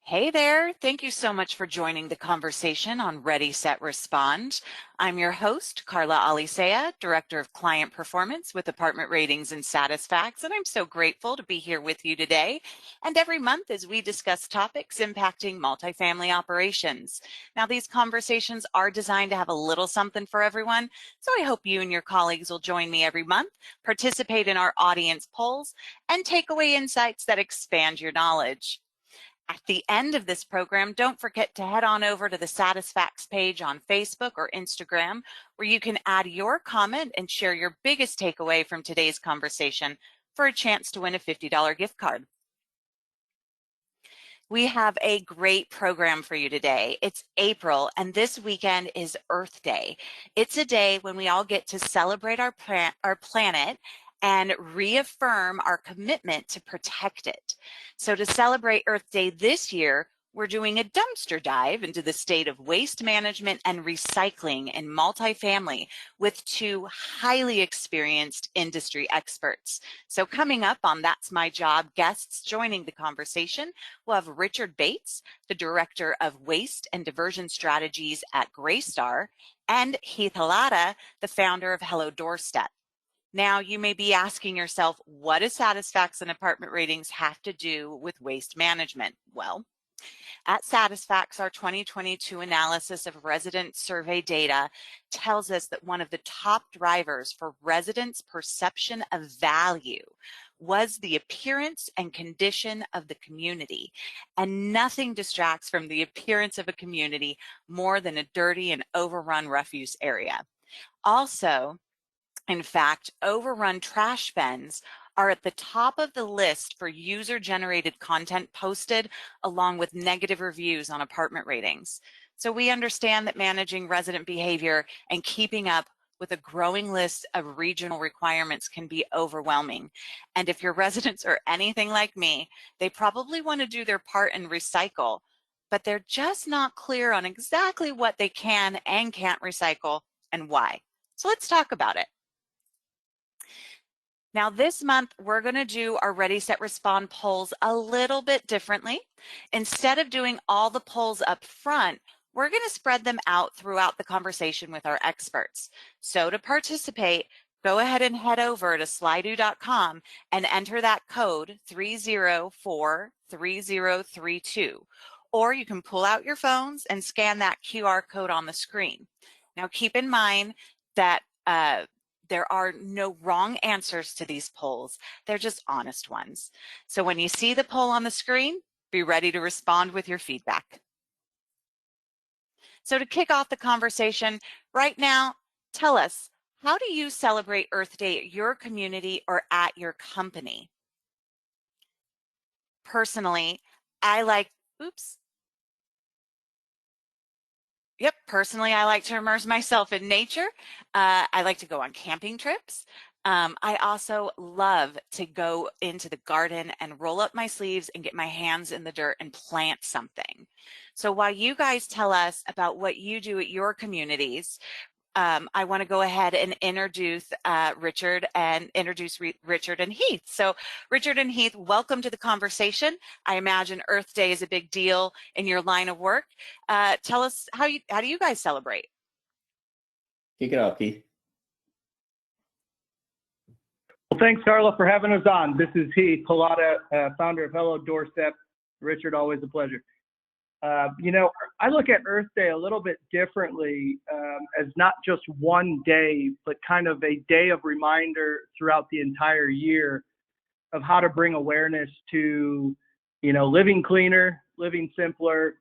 Hey there. Thank you so much for joining the conversation on Ready, Set, Respond. I'm your host, Carla Alicea, Director of Client Performance with Apartment Ratings and Satisfax, and I'm so grateful to be here with you today and every month as we discuss topics impacting multifamily operations. Now, these conversations are designed to have a little something for everyone, so I hope you and your colleagues will join me every month, participate in our audience polls, and take away insights that expand your knowledge. At the end of this program, don't forget to head on over to the Satisfax page on Facebook or Instagram, where you can add your comment and share your biggest takeaway from today's conversation for a chance to win a $50 gift card. We have a great program for you today. It's April, and this weekend is Earth Day. It's a day when we all get to celebrate our planet and reaffirm our commitment to protect it. So to celebrate Earth Day this year, we're doing a dumpster dive into the state of waste management and recycling in multifamily with two highly experienced industry experts. So coming up on That's My Job guests joining the conversation, we'll have Richard Bates, the Director of Waste and Diversion Strategies at Greystar, and Heath Hallada, the founder of Hello Doortep. Now, you may be asking yourself, what does Satisfax and Apartment Ratings have to do with waste management? Well, at Satisfax, our 2022 analysis of resident survey data tells us that one of the top drivers for residents' perception of value was the appearance and condition of the community. And nothing distracts from the appearance of a community more than a dirty and overrun refuse area. Also, in fact, overrun trash bins are at the top of the list for user-generated content posted along with negative reviews on apartment ratings. So we understand that managing resident behavior and keeping up with a growing list of regional requirements can be overwhelming. And if your residents are anything like me, they probably want to do their part and recycle, but they're just not clear on exactly what they can and can't recycle and why. So let's talk about it. Now this month, we're going to do our Ready, Set, Respond polls a little bit differently. Instead of doing all the polls up front, we're going to spread them out throughout the conversation with our experts. So to participate, go ahead and head over to slido.com and enter that code 3043032. Or you can pull out your phones and scan that QR code on the screen. Now keep in mind that there are no wrong answers to these polls. They're just honest ones. So when you see the poll on the screen, be ready to respond with your feedback. So to kick off the conversation right now, tell us, how do you celebrate Earth Day at your community or at your company? Personally, I like, personally, I like to immerse myself in nature. I like to go on camping trips. I also love to go into the garden and roll up my sleeves and get my hands in the dirt and plant something. So while you guys tell us about what you do at your communities, I want to go ahead and introduce Richard and Heath. So Richard and Heath, welcome to the conversation. I imagine Earth Day is a big deal in your line of work. Tell us how do you guys celebrate? Kick it off, Heath. Well, thanks, Carla, for having us on. This is Heath Hallada, founder of Hello Doortep. Richard, always a pleasure. I look at Earth Day a little bit differently, as not just one day, but kind of a day of reminder throughout the entire year of how to bring awareness to, living cleaner, living simpler,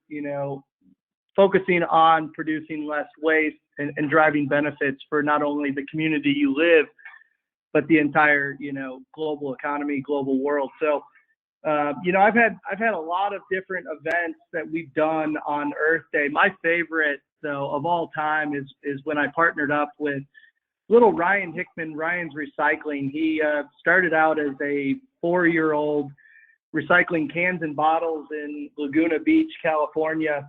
focusing on producing less waste and driving benefits for not only the community you live, but the entire, global economy, global world. So, I've had a lot of different events that we've done on Earth Day. My favorite, though, of all time is when I partnered up with little Ryan Hickman, Ryan's Recycling. He started out as a 4-year-old recycling cans and bottles in Laguna Beach, California.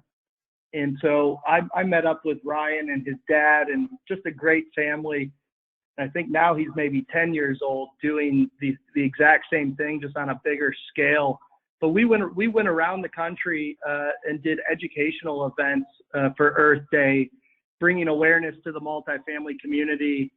And so I met up with Ryan and his dad, and just a great family. I think now he's maybe 10 years old doing the exact same thing, just on a bigger scale. But we went around the country and did educational events for Earth Day, bringing awareness to the multifamily community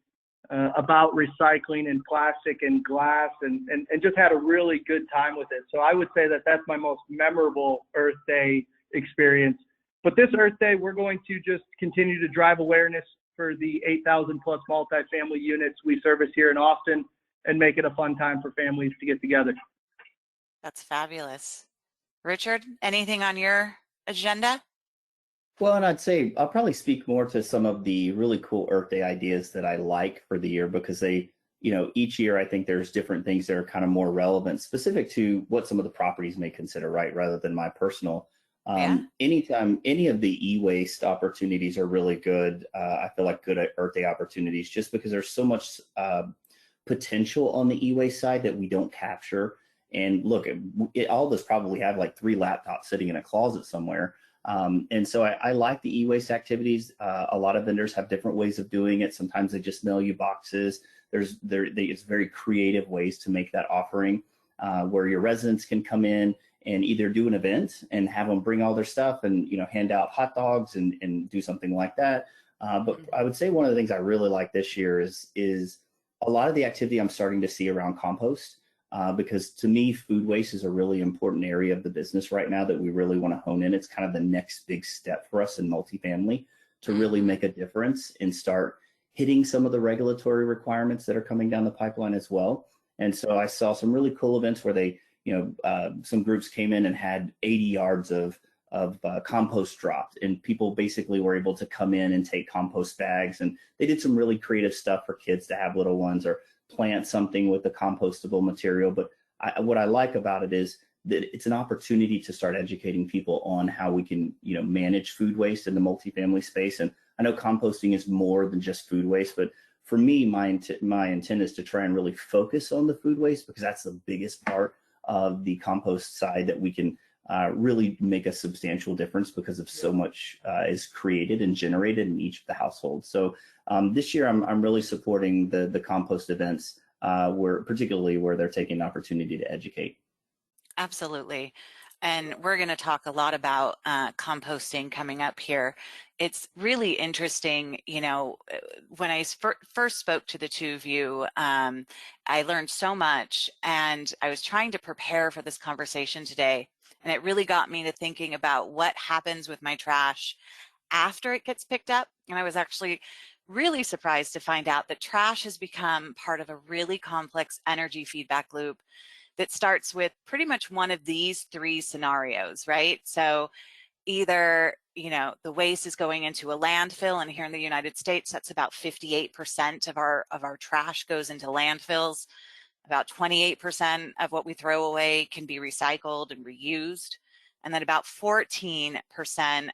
about recycling and plastic and glass, and just had a really good time with it. So I would say that that's my most memorable Earth Day experience. But this Earth Day, we're going to just continue to drive awareness for the 8,000 plus multifamily units we service here in Austin and make it a fun time for families to get together. That's fabulous. Richard, anything on your agenda? Well, and I'd say I'll probably speak more to some of the really cool Earth Day ideas that I like for the year, because they, each year I think there's different things that are kind of more relevant, specific to what some of the properties may consider, right, rather than my personal. Yeah. Anytime any of the e-waste opportunities are really good. I feel like good at Earth Day opportunities, just because there's so much potential on the e-waste side that we don't capture. And look, all of us probably have like 3 laptops sitting in a closet somewhere. And so I like the e-waste activities. A lot of vendors have different ways of doing it. Sometimes they just mail you boxes. It's very creative ways to make that offering where your residents can come in and either do an event and have them bring all their stuff and hand out hot dogs and do something like that. But I would say one of the things I really like this year is a lot of the activity I'm starting to see around compost. Because to me, food waste is a really important area of the business right now that we really want to hone in. It's kind of the next big step for us in multifamily to really make a difference and start hitting some of the regulatory requirements that are coming down the pipeline as well. And so I saw some really cool events where they, some groups came in and had 80 yards of compost dropped, and people basically were able to come in and take compost bags, and they did some really creative stuff for kids to have little ones or plant something with the compostable material. But what I like about it is that it's an opportunity to start educating people on how we can, manage food waste in the multifamily space. And I know composting is more than just food waste, but for me, my intent is to try and really focus on the food waste, because that's the biggest part of the compost side that we can really make a substantial difference, because of so much is created and generated in each of the households. So this year, I'm really supporting the compost events, particularly where they're taking an opportunity to educate. Absolutely. And we're going to talk a lot about composting coming up here. It's really interesting, when I first spoke to the two of you, I learned so much, and I was trying to prepare for this conversation today. And it really got me to thinking about what happens with my trash after it gets picked up. And I was actually really surprised to find out that trash has become part of a really complex energy feedback loop that starts with pretty much one of these 3 scenarios, right? So either, the waste is going into a landfill, and here in the United States, that's about 58% of our trash goes into landfills. About 28% of what we throw away can be recycled and reused. And then about 14%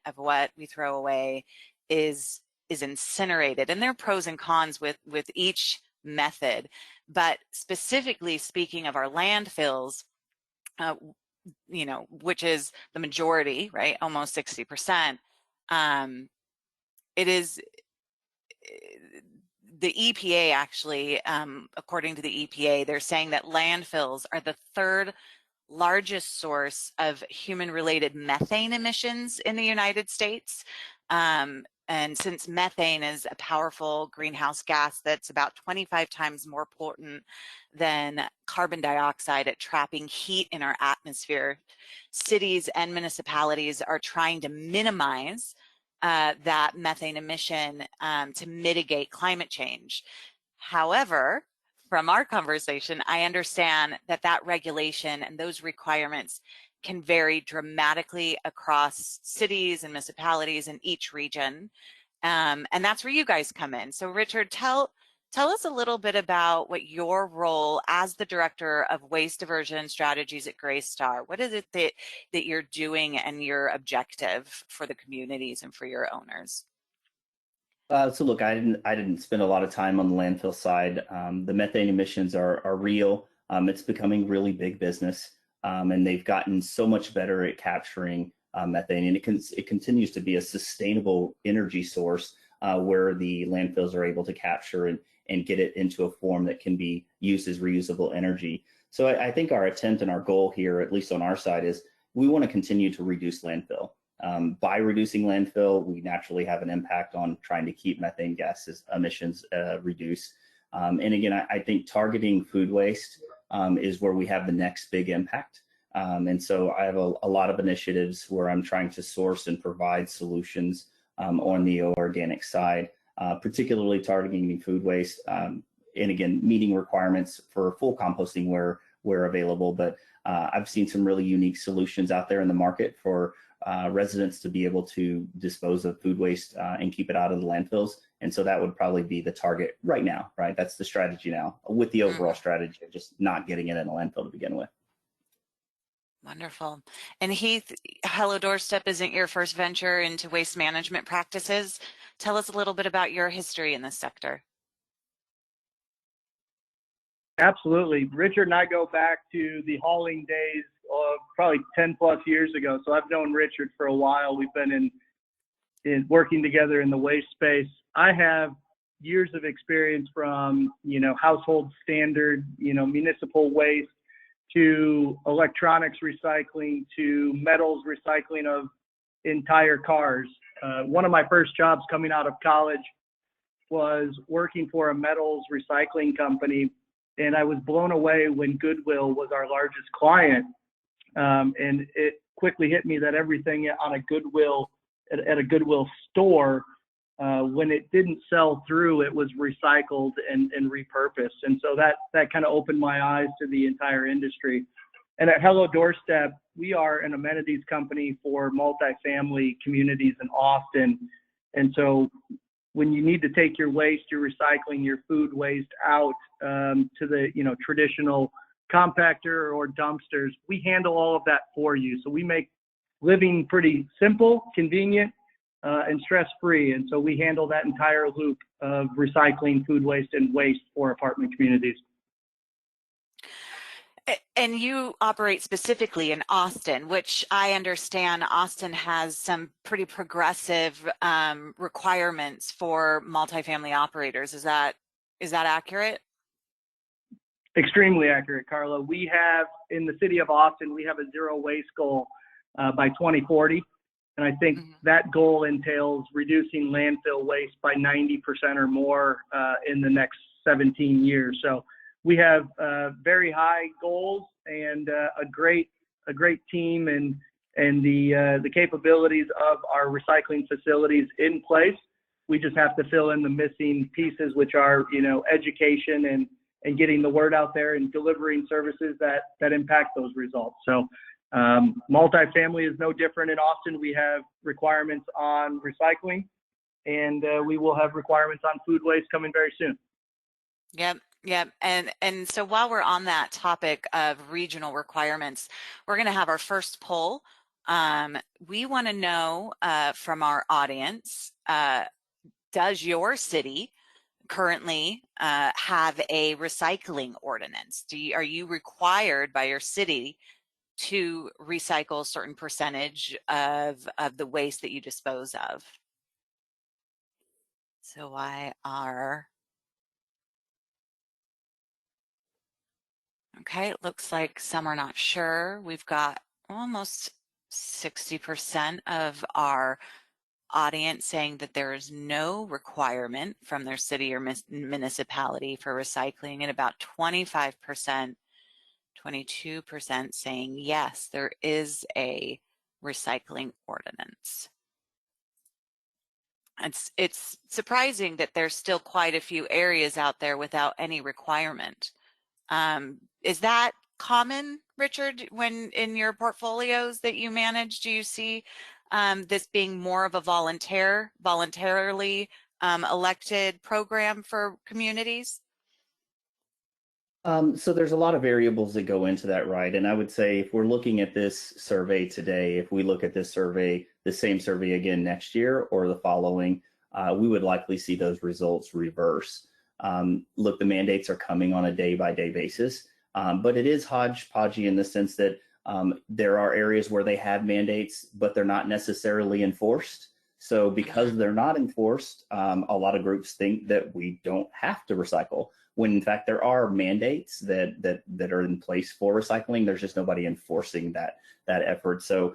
of what we throw away is incinerated. And there are pros and cons with each method. But specifically speaking of our landfills, which is the majority, right? Almost 60%. It is the EPA actually, according to the EPA, they're saying that landfills are the 3rd largest source of human-related methane emissions in the United States. And since methane is a powerful greenhouse gas that's about 25 times more potent than carbon dioxide at trapping heat in our atmosphere, cities and municipalities are trying to minimize that methane emission to mitigate climate change. However, from our conversation, I understand that regulation and those requirements can vary dramatically across cities and municipalities in each region. And that's where you guys come in. So Richard, tell us a little bit about what your role as the Director of Waste Diversion Strategies at Greystar, what is it that you're doing and your objective for the communities and for your owners? So look, I didn't spend a lot of time on the landfill side. The methane emissions are real. It's becoming really big business, and they've gotten so much better at capturing methane, and it continues to be a sustainable energy source where the landfills are able to capture and get it into a form that can be used as reusable energy. So I think our attempt and our goal here, at least on our side, is we want to continue to reduce landfill. By reducing landfill, we naturally have an impact on trying to keep methane gas emissions reduced. And again, I think targeting food waste is where we have the next big impact. And so I have a lot of initiatives where I'm trying to source and provide solutions on the organic side, particularly targeting food waste. And again, meeting requirements for full composting where available. But I've seen some really unique solutions out there in the market for residents to be able to dispose of food waste and keep it out of the landfills. And so that would probably be the target right now, right? That's the strategy now, with the overall strategy of just not getting it in a landfill to begin with. Wonderful. And Heath, Hello Doortep isn't your first venture into waste management practices. Tell us a little bit about your history in this sector. Absolutely. Richard and I go back to the hauling days of probably 10 plus years ago. So I've known Richard for a while. We've been in working together in the waste space. I have years of experience from, household standard, municipal waste, to electronics recycling, to metals recycling of entire cars. One of my first jobs coming out of college was working for a metals recycling company. And I was blown away when Goodwill was our largest client. And it quickly hit me that everything on a Goodwill, at a Goodwill store, when it didn't sell through, it was recycled and repurposed. And so that kind of opened my eyes to the entire industry. And at Hello Doortep, we are an amenities company for multifamily communities in Austin. And so when you need to take your waste, your recycling, your food waste out to the traditional compactor or dumpsters, we handle all of that for you. So we make living pretty simple, convenient, and stress-free. And so we handle that entire loop of recycling, food waste, and waste for apartment communities. And you operate specifically in Austin, which I understand Austin has some pretty progressive requirements for multifamily operators. Is that accurate? Extremely accurate, Carla. We have, in the city of Austin, we have a zero waste goal by 2040. And I think that goal entails reducing landfill waste by 90% or more in the next 17 years. So we have very high goals and a great team and the capabilities of our recycling facilities in place. We just have to fill in the missing pieces, which are education and getting the word out there and delivering services that impact those results. So multifamily is no different in Austin. We have requirements on recycling, and we will have requirements on food waste coming very soon. Yep. And so while we're on that topic of regional requirements, we're going to have our first poll. We want to know from our audience, does your city currently have a recycling ordinance? Are you required by your city to recycle a certain percentage of the waste that you dispose of? So okay, it looks like some are not sure. We've got almost 60% of our audience saying that there is no requirement from their city or municipality for recycling, and about 25%, 22% saying yes, there is a recycling ordinance. It's surprising that there's still quite a few areas out there without any requirement. Is that common, Richard, when in your portfolios that you manage? Do you see this being more of a voluntarily elected program for communities? So there's a lot of variables that go into that, right? And I would say if we're looking at this survey today, if we look at this survey, the same survey again next year or the following, we would likely see those results reverse. Look, the mandates are coming on a day-by-day basis, but it is hodgepodgey in the sense that there are areas where they have mandates, but they're not necessarily enforced. So because they're not enforced, a lot of groups think that we don't have to recycle, when in fact there are mandates that are in place for recycling. There's just nobody enforcing that effort. So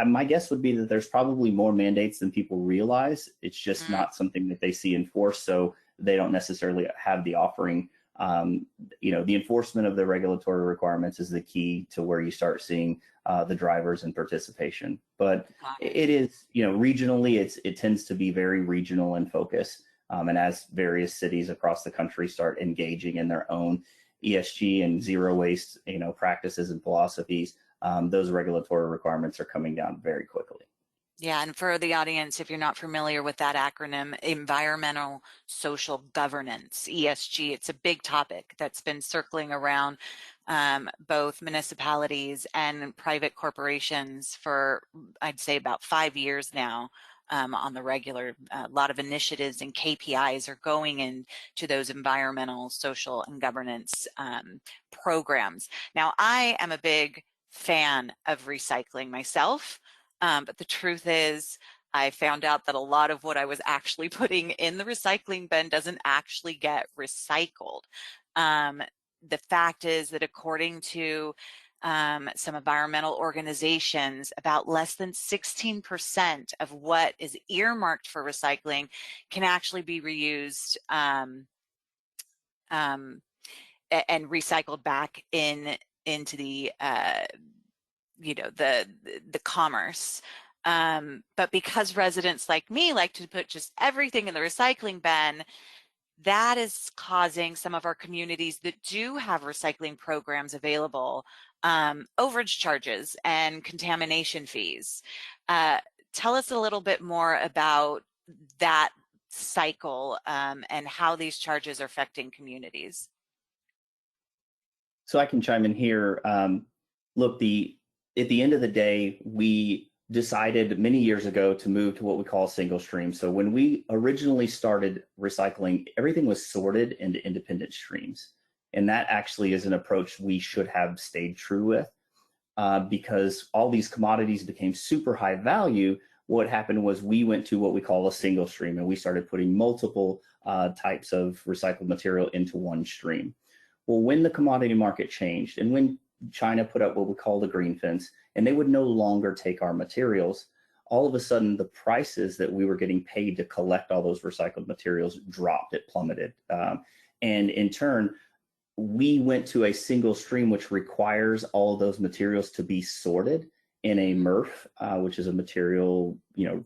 my guess would be that there's probably more mandates than people realize. It's just Mm. not something that they see enforced, so they don't necessarily have the offering. The enforcement of the regulatory requirements is the key to where you start seeing the drivers and participation. But Got it. it is, regionally, it tends to be very regional in focus. And as various cities across the country start engaging in their own ESG and zero waste, practices and philosophies, those regulatory requirements are coming down very quickly. Yeah, and for the audience, if you're not familiar with that acronym, environmental social governance, ESG, it's a big topic that's been circling around both municipalities and private corporations for, I'd say, about 5 years now. On the regular, a lot of initiatives and KPIs are going into those environmental, social, and governance programs. Now, I am a big fan of recycling myself. But the truth is, I found out that a lot of what I was actually putting in the recycling bin doesn't actually get recycled. The fact is that according to some environmental organizations, about less than 16% of what is earmarked for recycling can actually be reused and recycled back into the the commerce. But because residents like me like to put just everything in the recycling bin, that is causing some of our communities that do have recycling programs available overage charges and contamination fees. Tell us a little bit more about that cycle and how these charges are affecting communities. So I can chime in here. Look, at the end of the day, we decided many years ago to move to what we call single stream. So when we originally started recycling, everything was sorted into independent streams. And that actually is an approach we should have stayed true with because all these commodities became super high value. What happened was we went to what we call a single stream, and we started putting multiple types of recycled material into one stream. Well, when the commodity market changed and when China put up what we call the green fence, and they would no longer take our materials, all of a sudden the prices that we were getting paid to collect all those recycled materials dropped, it plummeted. And in turn, we went to a single stream, which requires all of those materials to be sorted in a MRF, which is a material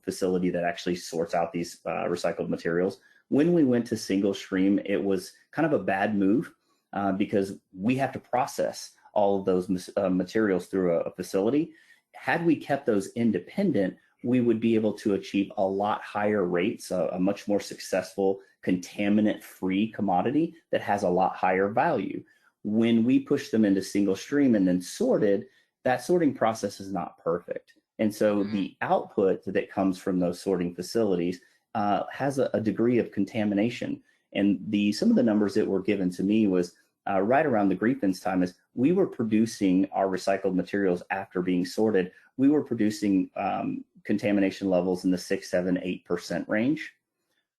facility that actually sorts out these recycled materials. When we went to single stream, it was kind of a bad move because we have to process all of those materials through a facility. Had we kept those independent, we would be able to achieve a lot higher rates, a much more successful contaminant-free commodity that has a lot higher value. When we push them into single stream and then sorted, that sorting process is not perfect. And so the output that comes from those sorting facilities has a degree of contamination. And some of the numbers that were given to me was right around the grievance time is we were producing our recycled materials after being sorted. We were producing contamination levels in the 6, 7, 8% range.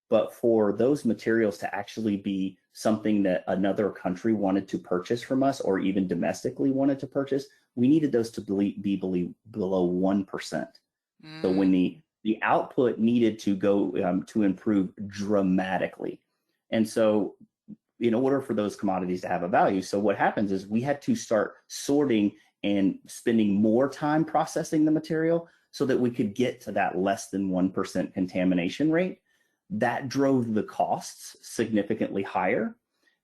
But for those materials to actually be something that another country wanted to purchase from us or even domestically wanted to purchase, we needed those to be below 1%. So when the output needed to go to improve dramatically. And so in order for those commodities to have a value. So what happens is we had to start sorting and spending more time processing the material so that we could get to that less than 1% contamination rate. That drove the costs significantly higher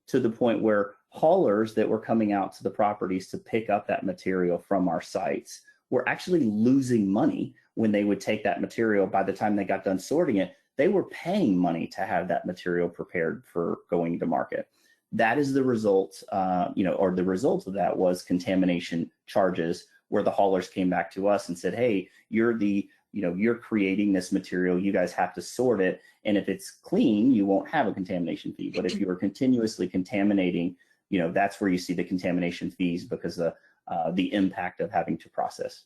to the point where haulers that were coming out to the properties to pick up that material from our sites were actually losing money when they would take that material. By the time they got done sorting it, they were paying money to have that material prepared for going to market. That is the result, or the result of that was contamination charges, where the haulers came back to us and said, hey, you're creating this material, you guys have to sort it, and if it's clean, you won't have a contamination fee. But if you are continuously contaminating, that's where you see the contamination fees because of the impact of having to process.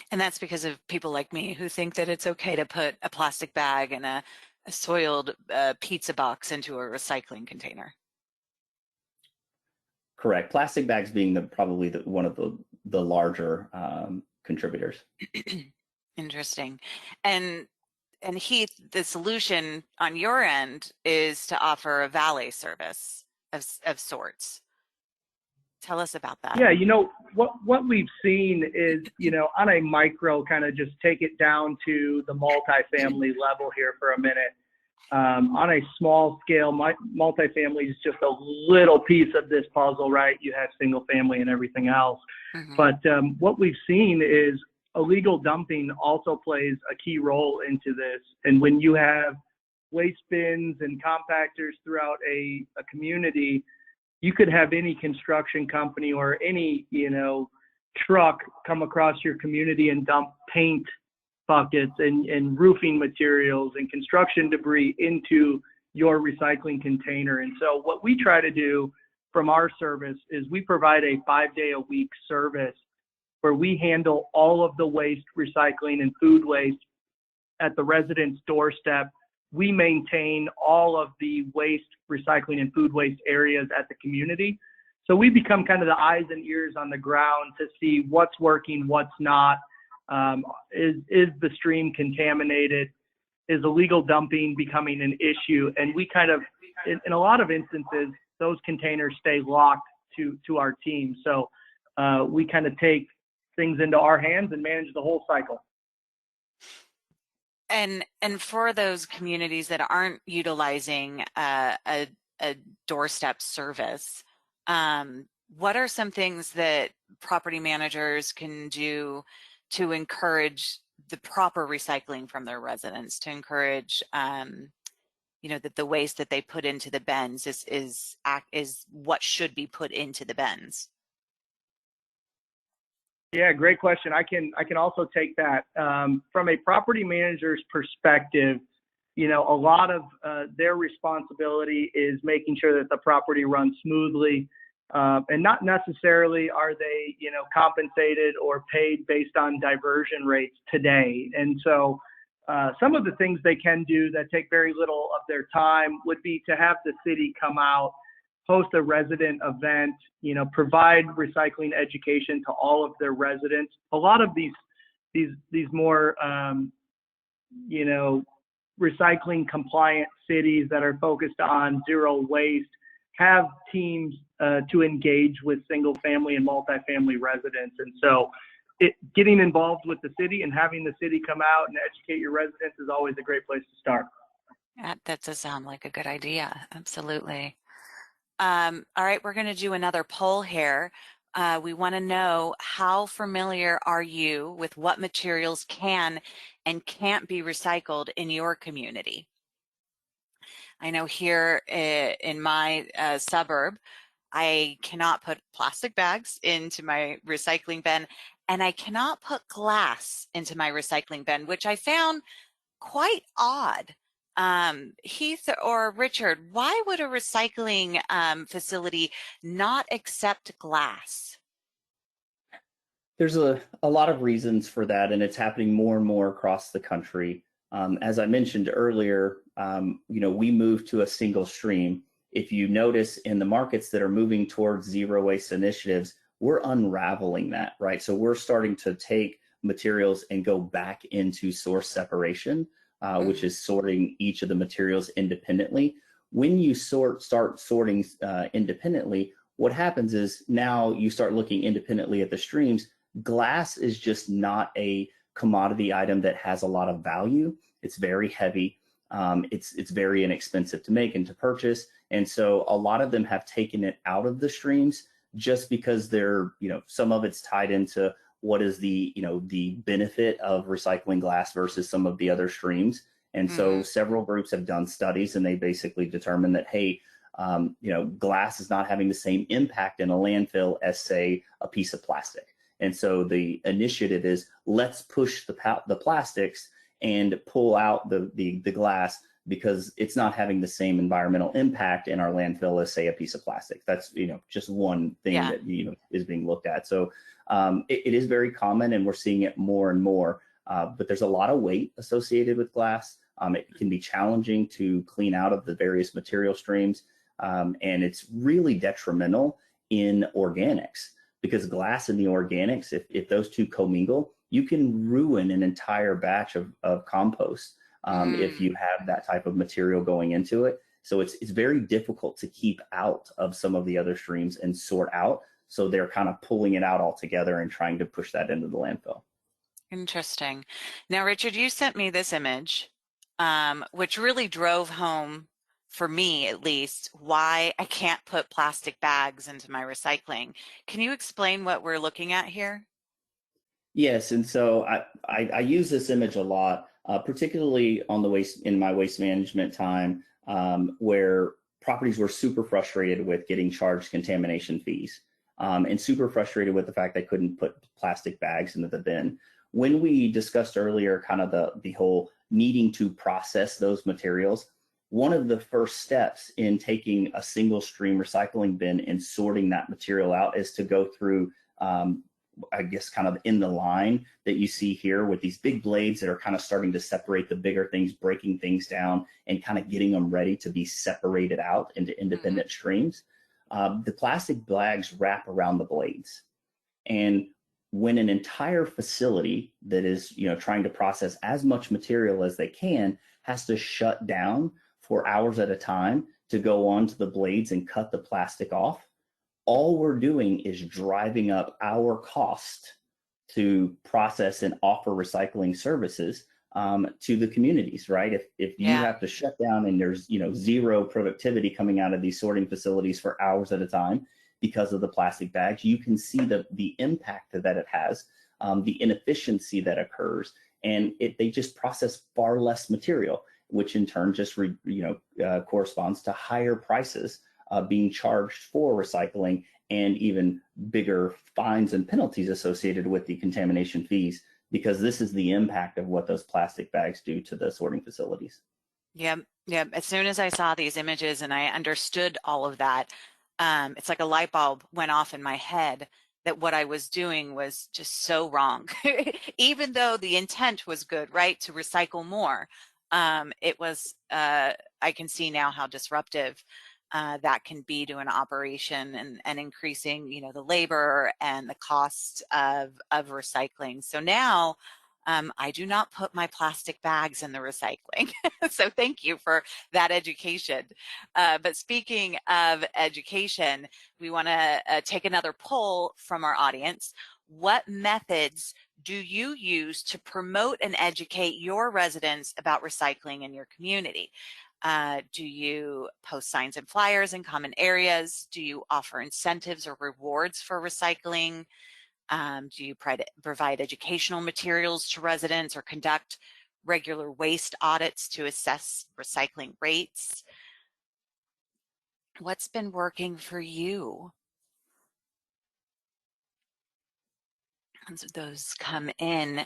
And that's because of people like me who think that it's okay to put a plastic bag and a soiled pizza box into a recycling container. Correct. Plastic bags being probably one of the larger contributors. Interesting. And Heath, the solution on your end is to offer a valet service of sorts. Tell us about that. Yeah, what we've seen is, on a micro, kind of just take it down to the multifamily level here for a minute. On a small scale, multifamily is just a little piece of this puzzle, right? You have single family and everything else. Mm-hmm. But what we've seen is illegal dumping also plays a key role into this. And when you have waste bins and compactors throughout a community, you could have any construction company or any, truck come across your community and dump paint buckets and roofing materials and construction debris into your recycling container. And so what we try to do from our service is we provide a 5-day-a-week service where we handle all of the waste, recycling, and food waste at the resident's doorstep. We maintain all of the waste, recycling, and food waste areas at the community. So we become kind of the eyes and ears on the ground to see what's working, what's not. Is the stream contaminated? Is illegal dumping becoming an issue? And we kind of, in a lot of instances, those containers stay locked to our team. So we kind of take things into our hands and manage the whole cycle. And for those communities that aren't utilizing a doorstep service, what are some things that property managers can do to encourage the proper recycling from their residents, to encourage that the waste that they put into the bins is what should be put into the bins? Yeah, great question. I can also take that. From a property manager's perspective, a lot of their responsibility is making sure that the property runs smoothly, and not necessarily are they, compensated or paid based on diversion rates today. And so some of the things they can do that take very little of their time would be to have the city come out, host a resident event, provide recycling education to all of their residents. A lot of these more, recycling compliant cities that are focused on zero waste have teams to engage with single family and multifamily residents. And so getting involved with the city and having the city come out and educate your residents is always a great place to start. That does sound like a good idea. Absolutely. All right, we're going to do another poll here. We want to know, how familiar are you with what materials can and can't be recycled in your community? I know here in my suburb, I cannot put plastic bags into my recycling bin, and I cannot put glass into my recycling bin, which I found quite odd. Heath or Richard, why would a recycling facility not accept glass? There's a lot of reasons for that, and it's happening more and more across the country. As I mentioned earlier, we moved to a single stream. If you notice in the markets that are moving towards zero waste initiatives, we're unraveling that, right? So we're starting to take materials and go back into source separation, which is sorting each of the materials independently. When you start sorting independently, what happens is now you start looking independently at the streams. Glass is just not a commodity item that has a lot of value. It's very heavy. It's very inexpensive to make and to purchase. And so a lot of them have taken it out of the streams just because they're, some of it's tied into what is the benefit of recycling glass versus some of the other streams. And so several groups have done studies, and they basically determined that, hey, glass is not having the same impact in a landfill as, say, a piece of plastic. And so the initiative is, let's push the plastics and pull out the glass, because it's not having the same environmental impact in our landfill as, say, a piece of plastic. That's just one thing that is being looked at. So it is very common, and we're seeing it more and more. But there's a lot of weight associated with glass. It can be challenging to clean out of the various material streams, and it's really detrimental in organics, because glass and the organics, if those two commingle, you can ruin an entire batch of compost if you have that type of material going into it. So it's very difficult to keep out of some of the other streams and sort out. So they're kind of pulling it out all together and trying to push that into the landfill. Interesting. Now, Richard, you sent me this image, which really drove home, for me at least, why I can't put plastic bags into my recycling. Can you explain what we're looking at here? Yes, and so I use this image a lot, particularly on the in my waste management time, where properties were super frustrated with getting charged contamination fees, and super frustrated with the fact they couldn't put plastic bags into the bin. When we discussed earlier, kind of the whole needing to process those materials, one of the first steps in taking a single stream recycling bin and sorting that material out is to go through, I guess, kind of in the line that you see here with these big blades that are kind of starting to separate the bigger things, breaking things down and kind of getting them ready to be separated out into independent streams. The plastic bags wrap around the blades. And when an entire facility that is, trying to process as much material as they can has to shut down for hours at a time to go onto the blades and cut the plastic off, all we're doing is driving up our cost to process and offer recycling services to the communities, right? If you have to shut down and there's zero productivity coming out of these sorting facilities for hours at a time because of the plastic bags, you can see the impact that it has, the inefficiency that occurs, and they just process far less material, which in turn just corresponds to higher prices being charged for recycling, and even bigger fines and penalties associated with the contamination fees, because this is the impact of what those plastic bags do to the sorting facilities. Yep. As soon as I saw these images and I understood all of that, it's like a light bulb went off in my head that what I was doing was just so wrong. Even though the intent was good, right, to recycle more, it was, I can see now how disruptive that can be to an operation, and increasing, the labor and the cost of recycling. So now I do not put my plastic bags in the recycling. So thank you for that education. But speaking of education, we want to take another poll from our audience. What methods do you use to promote and educate your residents about recycling in your community? Do you post signs and flyers in common areas? Do you offer incentives or rewards for recycling? Do you provide educational materials to residents or conduct regular waste audits to assess recycling rates? What's been working for you? As those come in,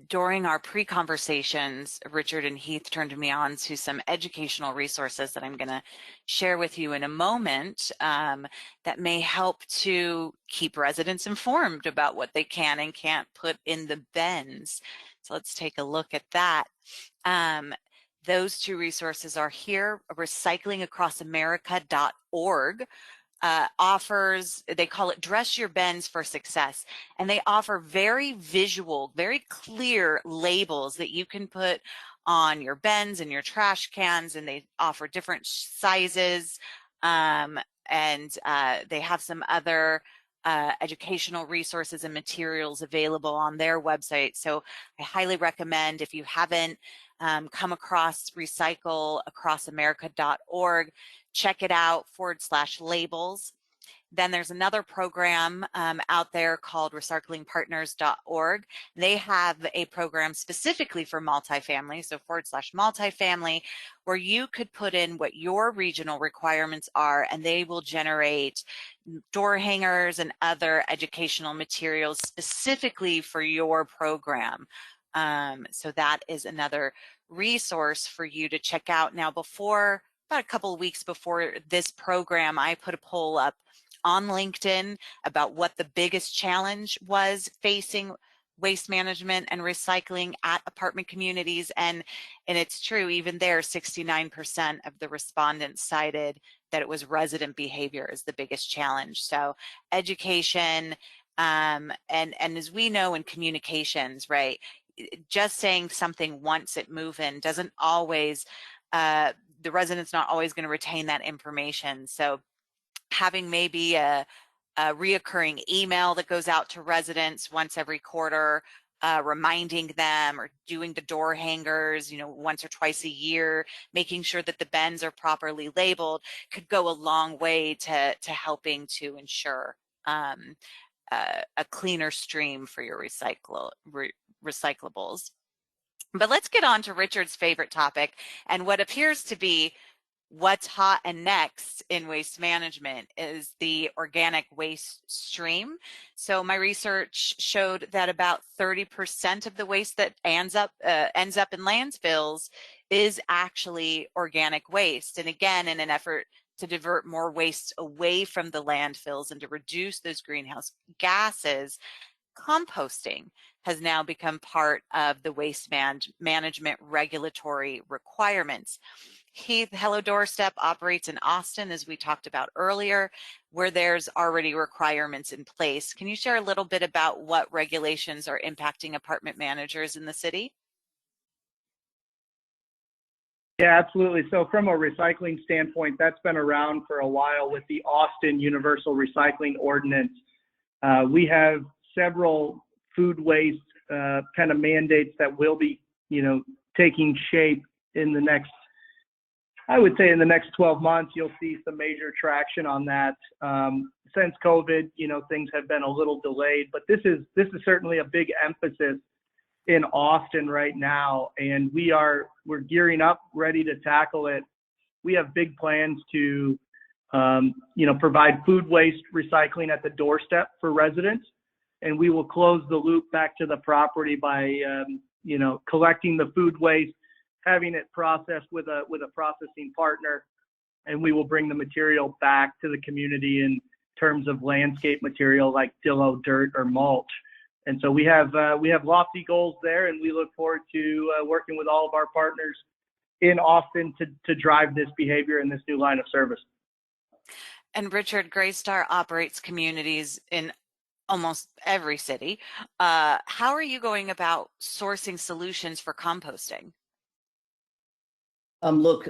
during our pre-conversations, Richard and Heath turned me on to some educational resources that I'm going to share with you in a moment, that may help to keep residents informed about what they can and can't put in the bins. So let's take a look at that. Those two resources are here: recyclingacrossamerica.org. Offers, they call it Dress Your Bins for Success, and they offer very visual, very clear labels that you can put on your bins and your trash cans, and they offer different sizes, and they have some other educational resources and materials available on their website. So I highly recommend, if you haven't come across recycleacrossamerica.org, check it out, /labels. Then there's another program out there called recyclingpartners.org. They have a program specifically for multifamily, so /multifamily, where you could put in what your regional requirements are, and they will generate door hangers and other educational materials specifically for your program. So that is another resource for you to check out. Now, about a couple of weeks before this program, I put a poll up on LinkedIn about what the biggest challenge was facing waste management and recycling at apartment communities, and it's true, even there 69% of the respondents cited that it was resident behavior is the biggest challenge. So education, and as we know in communications, right, just saying something once at move-in doesn't always, the resident's not always going to retain that information. So having maybe a reoccurring email that goes out to residents once every quarter, reminding them, or doing the door hangers, once or twice a year, making sure that the bins are properly labeled, could go a long way to helping to ensure a cleaner stream for your recyclables. But let's get on to Richard's favorite topic, and what appears to be what's hot and next in waste management is the organic waste stream. So my research showed that about 30% of the waste that ends up in landfills is actually organic waste. And again, in an effort to divert more waste away from the landfills and to reduce those greenhouse gases, composting has now become part of the waste management regulatory requirements. Heath, Hello Doortep operates in Austin, as we talked about earlier, where there's already requirements in place. Can you share a little bit about what regulations are impacting apartment managers in the city? Yeah, absolutely. So from a recycling standpoint, that's been around for a while with the Austin Universal Recycling Ordinance. We have several food waste kind of mandates that will be, taking shape in the next, I would say in the next 12 months, you'll see some major traction on that. Since COVID, things have been a little delayed, but this is certainly a big emphasis in Austin right now, and we're gearing up, ready to tackle it. We have big plans to, provide food waste recycling at the doorstep for residents, and we will close the loop back to the property by, collecting the food waste, having it processed with a processing partner, and we will bring the material back to the community in terms of landscape material like dillo, dirt, or mulch. And so we have lofty goals there, and we look forward to working with all of our partners in Austin to drive this behavior and this new line of service. And Richard, Greystar operates communities in almost every city. How are you going about sourcing solutions for composting? Look,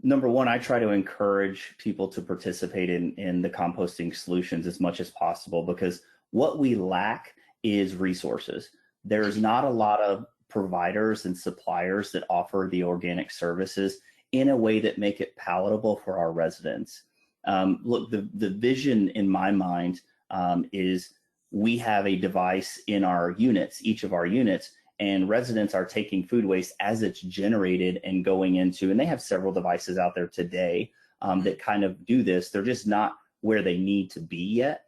number one, I try to encourage people to participate in the composting solutions as much as possible, because what we lack is resources. There's not a lot of providers and suppliers that offer the organic services in a way that make it palatable for our residents. Look, the vision in my mind is we have a device in our units, each of our units, and residents are taking food waste as it's generated and going into, and they have several devices out there today that kind of do this. They're just not where they need to be yet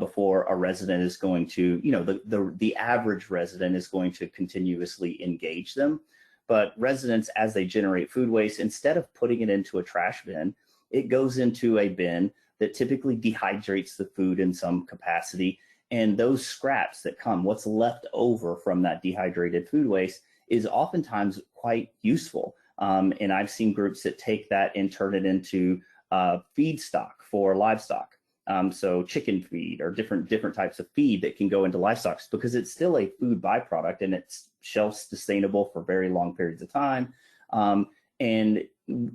before a resident is going to, the average resident is going to continuously engage them. But residents, as they generate food waste, instead of putting it into a trash bin, it goes into a bin that typically dehydrates the food in some capacity. And those scraps that come, what's left over from that dehydrated food waste, is oftentimes quite useful. And I've seen groups that take that and turn it into feedstock for livestock. So chicken feed or different types of feed that can go into livestock, because it's still a food byproduct and it's shelf sustainable for very long periods of time. And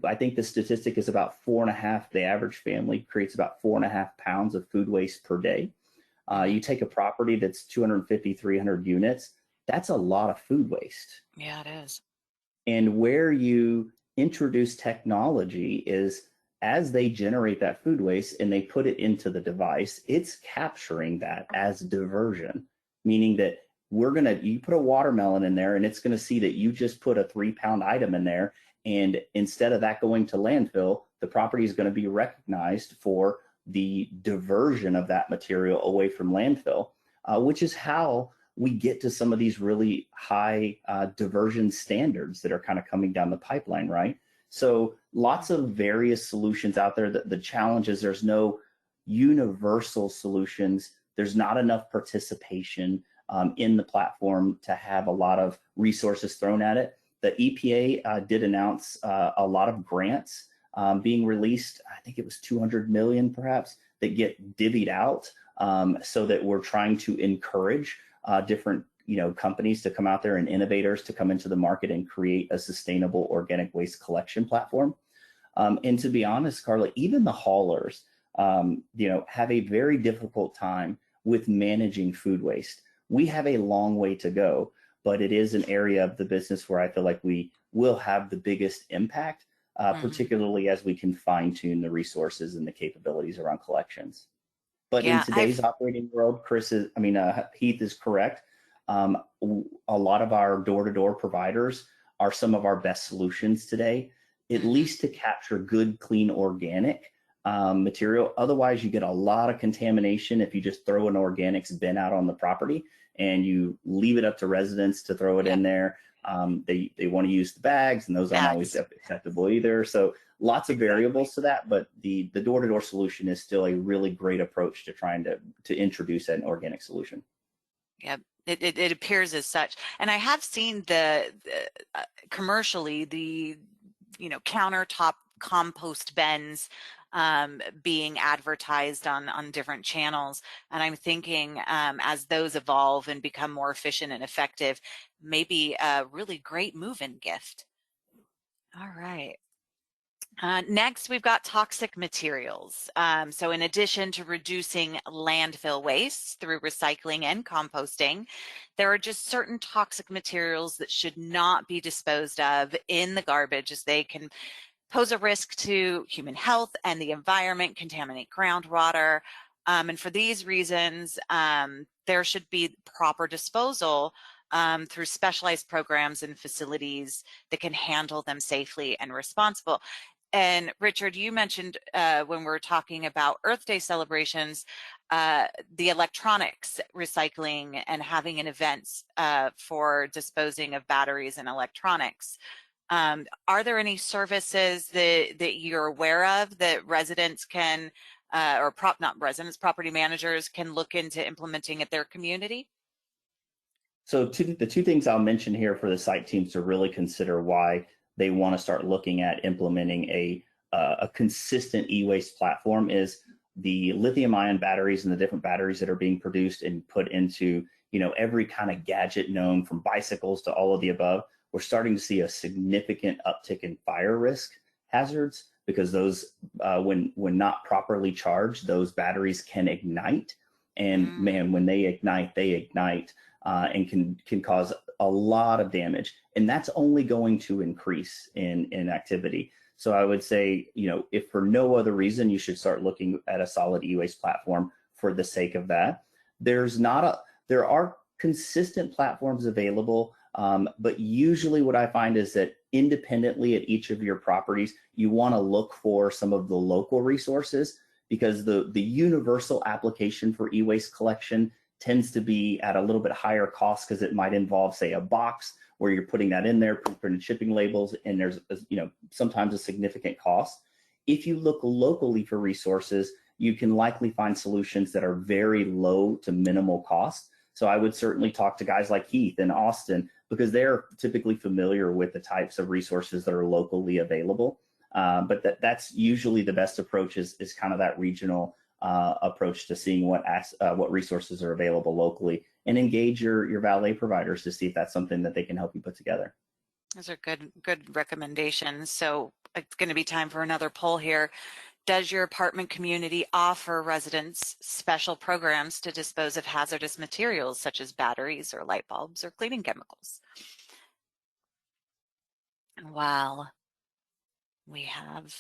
I think the statistic is about 4.5, the average family creates about 4.5 pounds of food waste per day. You take a property that's 250, 300 units, that's a lot of food waste. Yeah, it is. And where you introduce technology is, as they generate that food waste and they put it into the device, it's capturing that as diversion, meaning that you put a watermelon in there and it's going to see that you just put a 3-pound item in there. And instead of that going to landfill, the property is going to be recognized for the diversion of that material away from landfill, which is how we get to some of these really high diversion standards that are kind of coming down the pipeline, right? So lots of various solutions out there. The challenge is there's no universal solutions. There's not enough participation. in the platform to have a lot of resources thrown at it. The EPA did announce a lot of grants being released. I think it was 200 million perhaps that get divvied out, so that we're trying to encourage different companies to come out there and innovators to come into the market and create a sustainable organic waste collection platform. And to be honest, Carla, even the haulers, have a very difficult time with managing food waste. We have a long way to go, but it is an area of the business where I feel like we will have the biggest impact, particularly as we can fine tune the resources and the capabilities around collections. But in today's operating world, Heath is correct. A lot of our door-to-door providers are some of our best solutions today, at least to capture good, clean, organic material. Otherwise, you get a lot of contamination if you just throw an organics bin out on the property and you leave it up to residents to throw it in there. They want to use the bags, and those aren't always acceptable either. So lots of variables to that, but the door-to-door solution is still a really great approach to trying to introduce an organic solution. Yep. It appears as such. And I have seen the commercially, the countertop compost bins being advertised on different channels. And I'm thinking as those evolve and become more efficient and effective, maybe a really great move-in gift. All right. Next, we've got toxic materials. So in addition to reducing landfill waste through recycling and composting, there are just certain toxic materials that should not be disposed of in the garbage, as they can pose a risk to human health and the environment, contaminate groundwater. And for these reasons, there should be proper disposal through specialized programs and facilities that can handle them safely and responsible. And Richard, you mentioned when we were talking about Earth Day celebrations, the electronics recycling and having an event for disposing of batteries and electronics. Are there any services that you're aware of that residents can, property managers can look into implementing at their community? So the two things I'll mention here for the site teams to really consider why they want to start looking at implementing a consistent e-waste platform is the lithium-ion batteries and the different batteries that are being produced and put into every kind of gadget known, from bicycles to all of the above. We're starting to see a significant uptick in fire risk hazards, because those when not properly charged, those batteries can ignite, and man, when they ignite and can cause a lot of damage, and that's only going to increase in activity. So I would say, if for no other reason, you should start looking at a solid e-waste platform for the sake of that. There are consistent platforms available, but usually what I find is that independently at each of your properties, you want to look for some of the local resources, because the universal application for e-waste collection tends to be at a little bit higher cost, because it might involve, say, a box where you're putting that in there, printed shipping labels, and there's sometimes a significant cost. If you look locally for resources, you can likely find solutions that are very low to minimal cost. So I would certainly talk to guys like Heath in Austin, because they're typically familiar with the types of resources that are locally available. But that's usually the best approach, is kind of that regional approach to seeing what resources are available locally, and engage your valet providers to see if that's something that they can help you put together. Those are good recommendations. So it's going to be time for another poll here. Does your apartment community offer residents special programs to dispose of hazardous materials such as batteries or light bulbs or cleaning chemicals? Well, we have,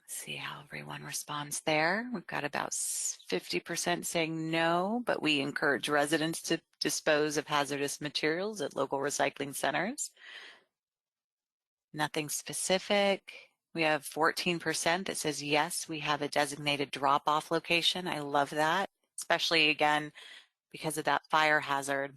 see how everyone responds there. We've got about 50% saying no, but we encourage residents to dispose of hazardous materials at local recycling centers. Nothing specific. We have 14% that says yes, we have a designated drop-off location. I love that, especially again, because of that fire hazard.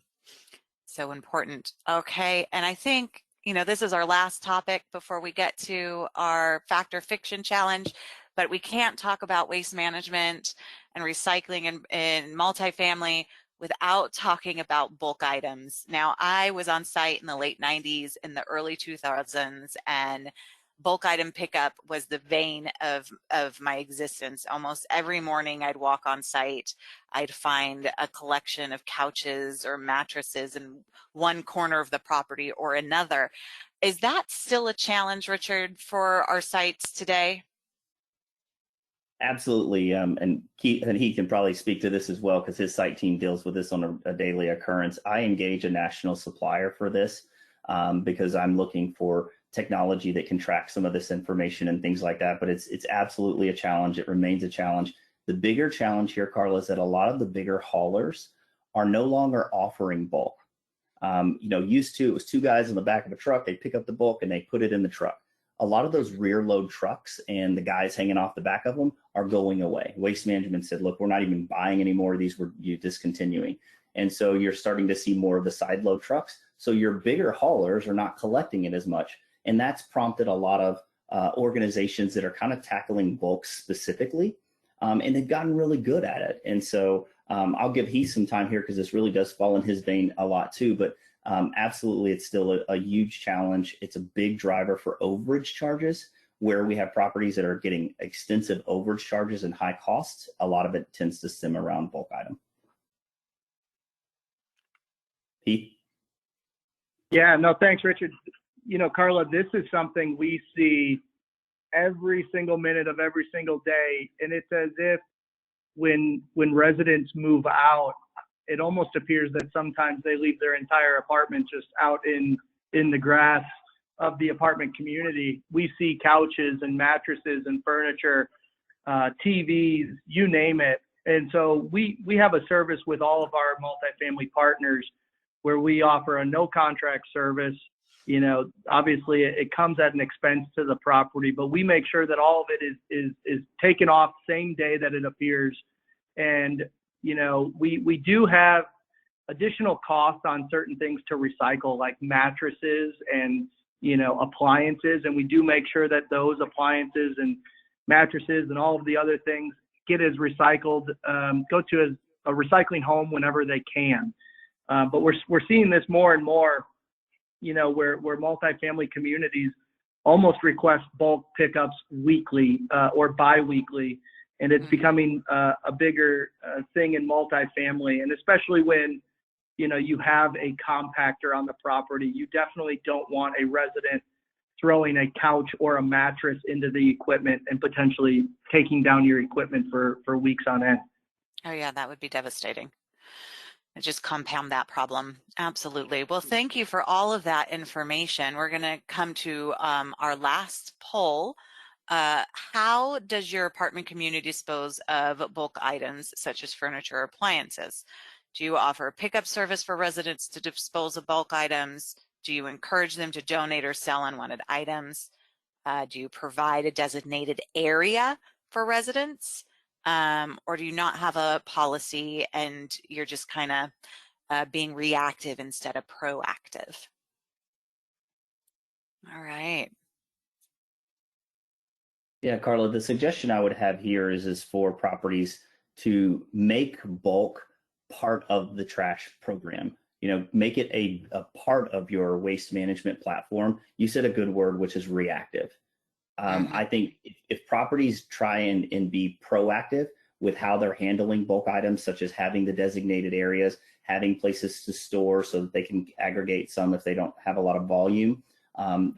So important. Okay, and I think, this is our last topic before we get to our fact or fiction challenge, but we can't talk about waste management and recycling in multifamily without talking about bulk items. Now, I was on site in the late 90s, in the early 2000s, and bulk item pickup was the vein of my existence. Almost every morning I'd walk on site, I'd find a collection of couches or mattresses in one corner of the property or another. Is that still a challenge, Richard, for our sites today? Absolutely. And he can probably speak to this as well because his site team deals with this on a daily occurrence. I engage a national supplier for this because I'm looking for technology that can track some of this information and things like that. But it's absolutely a challenge. It remains a challenge. The bigger challenge here, Carla, is that a lot of the bigger haulers are no longer offering bulk. Used to, it was two guys in the back of a truck. They pick up the bulk and they put it in the truck. A lot of those rear load trucks and the guys hanging off the back of them are going away. Waste Management said, look, we're not even buying any more of these, we're discontinuing. And so you're starting to see more of the side load trucks. So your bigger haulers are not collecting it as much. And that's prompted a lot of organizations that are kind of tackling bulk specifically. And they've gotten really good at it. And so I'll give Heath some time here because this really does fall in his vein a lot too. But absolutely, it's still a huge challenge. It's a big driver for overage charges where we have properties that are getting extensive overage charges and high costs. A lot of it tends to stem around bulk item. Heath? Yeah, no, thanks, Richard. Carla, this is something we see every single minute of every single day. And it's as if when residents move out, it almost appears that sometimes they leave their entire apartment just out in the grass of the apartment community. We see couches and mattresses and furniture, TVs, you name it. And so we have a service with all of our multifamily partners where we offer a no contract service. Obviously it comes at an expense to the property, but we make sure that all of it is taken off same day that it appears. And we do have additional costs on certain things to recycle, like mattresses and appliances, and we do make sure that those appliances and mattresses and all of the other things get as recycled, go to a recycling home whenever they can. But we're seeing this more and more, where multifamily communities almost request bulk pickups weekly or bi-weekly. And it's becoming a bigger thing in multifamily, and especially when, you have a compactor on the property, you definitely don't want a resident throwing a couch or a mattress into the equipment and potentially taking down your equipment for weeks on end. Oh yeah, that would be devastating. Just compound that problem. Absolutely. Well, thank you for all of that information. We're going to come to our last poll. How does your apartment community dispose of bulk items such as furniture or appliances? Do you offer a pickup service for residents to dispose of bulk items? Do you encourage them to donate or sell unwanted items? Do you provide a designated area for residents? Or do you not have a policy and you're just kind of being reactive instead of proactive? All right. Yeah, Carla, the suggestion I would have here is for properties to make bulk part of the trash program. Make it a part of your waste management platform. You said a good word, which is reactive. I think if properties try and be proactive with how they're handling bulk items, such as having the designated areas, having places to store so that they can aggregate some if they don't have a lot of volume.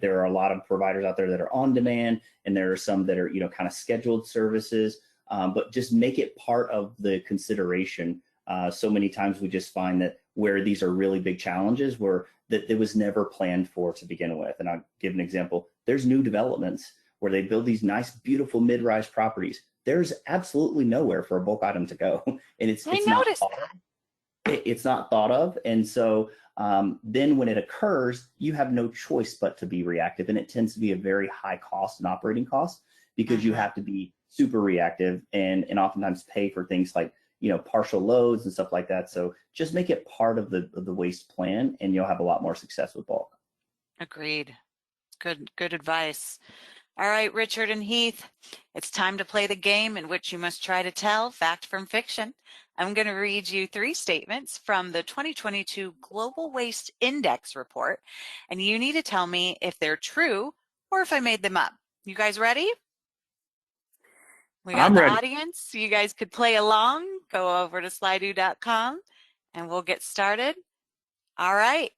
There are a lot of providers out there that are on demand, and there are some that are, kind of scheduled services, but just make it part of the consideration. So many times we just find that where these are really big challenges where that it was never planned for to begin with. And I'll give an example. There's new developments where they build these nice, beautiful mid-rise properties. There's absolutely nowhere for a bulk item to go. And it's not thought of. And so then when it occurs, you have no choice but to be reactive. And it tends to be a very high cost and operating cost because you have to be super reactive and oftentimes pay for things like, partial loads and stuff like that. So just make it part of the waste plan and you'll have a lot more success with bulk. Agreed. Good advice. All right, Richard and Heath, it's time to play the game in which you must try to tell fact from fiction. I'm going to read you 3 statements from the 2022 Global Waste Index report, and you need to tell me if they're true or if I made them up. You guys ready? We got I'm the ready. audience. You guys could play along. Go over to slido.com and we'll get started. All right.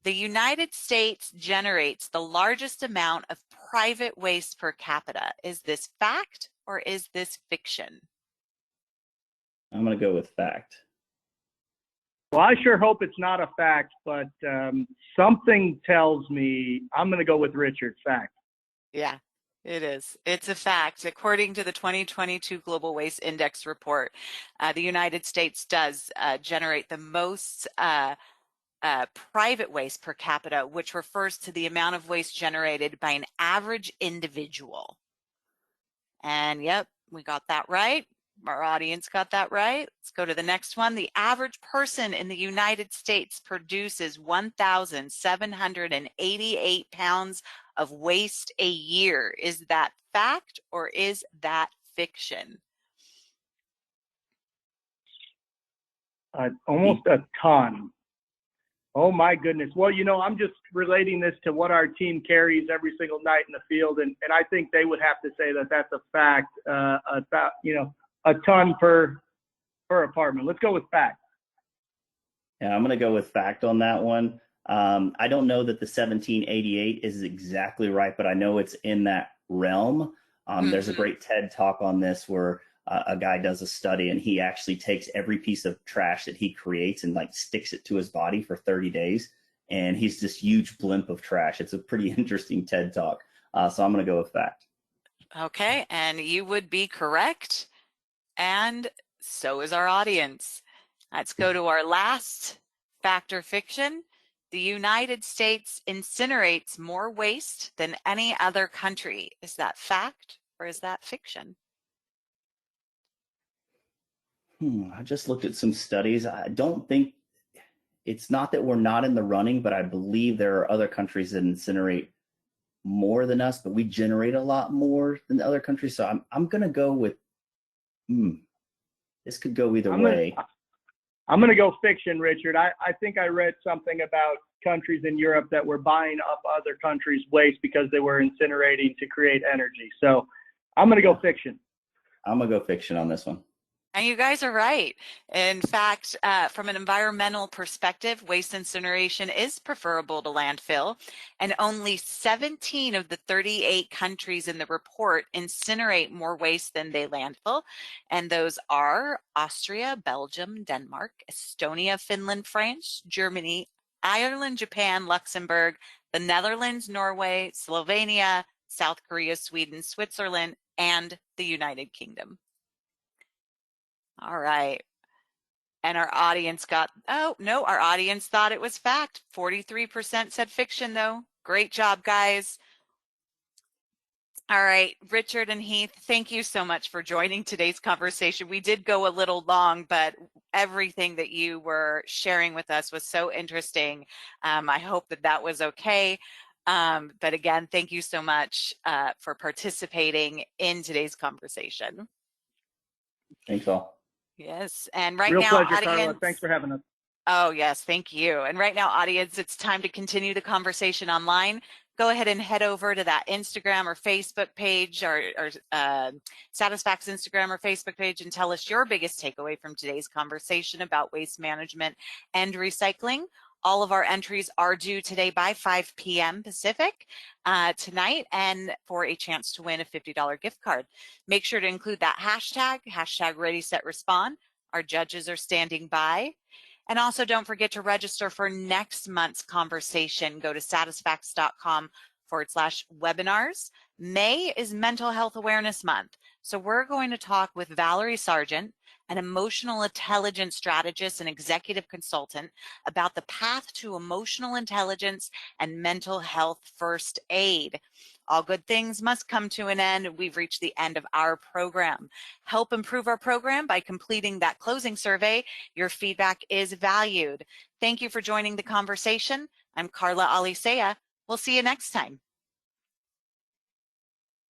The United States generates the largest amount of private waste per capita. Is this fact or is this fiction? I'm going to go with fact. Well, I sure hope it's not a fact, but something tells me I'm going to go with Richard. Fact. Yeah, it is. It's a fact. According to the 2022 Global Waste Index report, the United States does generate the most private waste per capita, which refers to the amount of waste generated by an average individual. And yep, we got that right. Our audience got that right. Let's go to the next one. The average person in the United States produces 1,788 pounds of waste a year. Is that fact or is that fiction? Almost a ton. Oh my goodness. Well, I'm just relating this to what our team carries every single night in the field, and I think they would have to say that that's a fact. About a ton per apartment. Let's go with fact. Yeah, I'm going to go with fact on that one. I don't know that the 1788 is exactly right, but I know it's in that realm. There's a great TED talk on this where a guy does a study and he actually takes every piece of trash that he creates and like sticks it to his body for 30 days. And he's this huge blimp of trash. It's a pretty interesting TED talk. So I'm going to go with fact. Okay, and you would be correct. And so is our audience. Let's go to our last fact or fiction. The United States incinerates more waste than any other country. Is that fact or is that fiction? I just looked at some studies. I don't think it's not that we're not in the running, but I believe there are other countries that incinerate more than us, but we generate a lot more than the other countries. So I'm going to go with, this could go either way. I'm going to go fiction, Richard. I think I read something about countries in Europe that were buying up other countries' waste because they were incinerating to create energy. So I'm going to go fiction. I'm going to go fiction on this one. And you guys are right. In fact, from an environmental perspective, waste incineration is preferable to landfill, and only 17 of the 38 countries in the report incinerate more waste than they landfill, and those are Austria, Belgium, Denmark, Estonia, Finland, France, Germany, Ireland, Japan, Luxembourg, the Netherlands, Norway, Slovenia, South Korea, Sweden, Switzerland, and the United Kingdom. All right. And our audience our audience thought it was fact. 43% said fiction though. Great job, guys. All right, Richard and Heath, thank you so much for joining today's conversation. We did go a little long, but everything that you were sharing with us was so interesting. I hope that was okay. But again, thank you so much for participating in today's conversation. Thanks all. Yes, and right Real now, pleasure, audience. Carla. Thanks for having us. Oh, yes, thank you. And right now, audience, it's time to continue the conversation online. Go ahead and head over to that Instagram or Facebook page or Satisfac's Instagram or Facebook page and tell us your biggest takeaway from today's conversation about waste management and recycling. All of our entries are due today by 5 p.m. Pacific tonight, and for a chance to win a $50 gift card. Make sure to include that hashtag Ready, Set, Respond. Our judges are standing by. And also don't forget to register for next month's conversation. Go to satisfax.com/webinars. May is Mental Health Awareness Month. So we're going to talk with Valerie Sargent, an emotional intelligence strategist and executive consultant, about the path to emotional intelligence and mental health first aid. All good things must come to an end. We've reached the end of our program. Help improve our program by completing that closing survey. Your feedback is valued. Thank you for joining the conversation. I'm Carla Alicea. We'll see you next time.